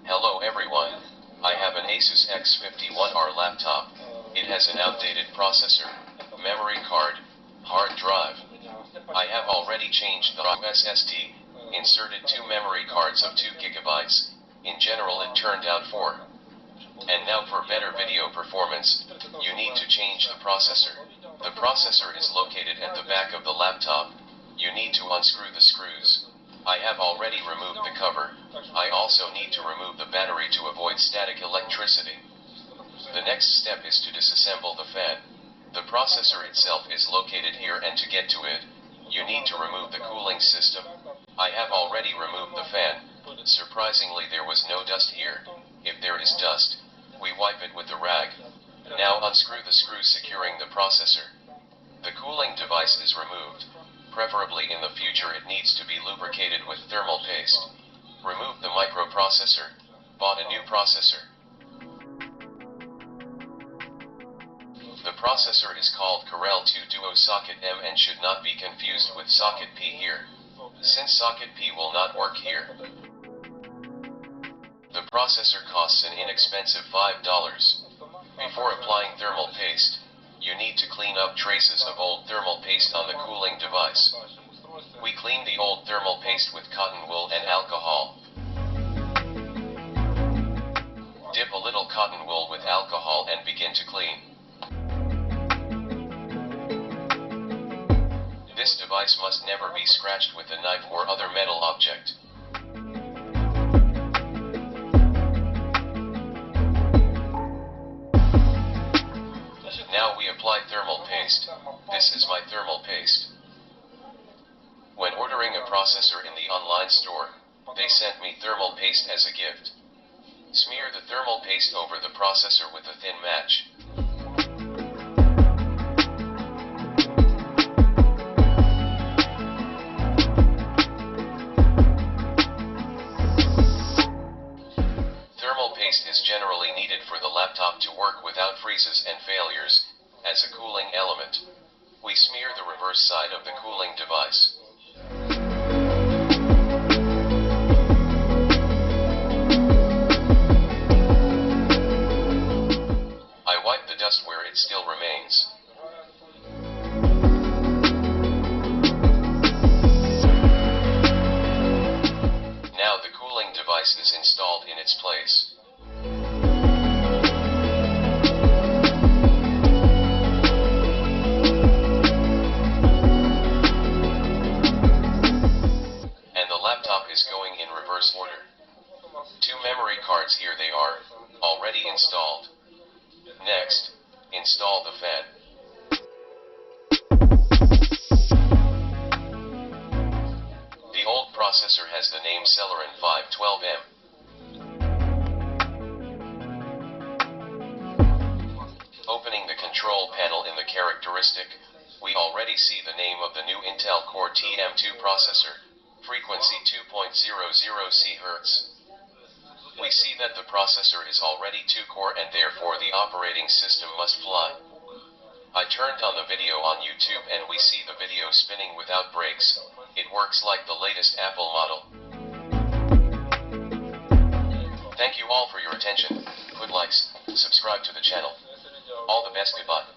Hello everyone. I have an Asus X51R laptop. It has an outdated processor, memory card, hard drive. I have already changed the SSD, inserted two memory cards of 2 gigabytes. In general it turned out 4. And now for better video performance, you need to change the processor. The processor is located at the back of the laptop. You need to unscrew the screws. I have already removed the cover. I also need to remove the battery to avoid static electricity. The next step is to disassemble the fan. The processor itself is located here, and to get to it, you need to remove the cooling system. I have already removed the fan. Surprisingly, there was no dust here. If there is dust, we wipe it with a rag. Now unscrew the screws securing the processor. The cooling device is removed. Preferably in the future it needs to be lubricated with thermal paste. Remove the microprocessor. Bought a new processor. The processor is called Corel 2 Duo Socket M and should not be confused with Socket P here, since Socket P will not work here. The processor costs an inexpensive $5. Before applying thermal paste, you need to clean up traces of old thermal paste on the cooling device. We clean the old thermal paste with cotton wool and alcohol. Dip a little cotton wool with alcohol and begin to clean. This device must never be scratched with a knife or other metal object. Now we apply thermal paste. This is my thermal paste. When ordering a processor in the online store, they sent me thermal paste as a gift. Smear the thermal paste over the processor with a thin match. Thermal paste is generally needed for the laptop to work without freezes and failures, as a cooling element. We smear the reverse side of the cooling device. I wipe the dust where it still remains. Now the cooling device is installed in its place. Is going in reverse order. 2 memory cards, here they are, already installed. Next, install the fan. The old processor has the name Celeron 512M. Opening the control panel in the characteristic, we already see the name of the new Intel Core TM2 processor. Frequency 2.00 Hz. We see that the processor is already 2-core and therefore the operating system must fly. I turned on the video on YouTube and we see the video spinning without breaks. It works like the latest Apple model. Thank you all for your attention. Put likes, subscribe to the channel. All the best, goodbye.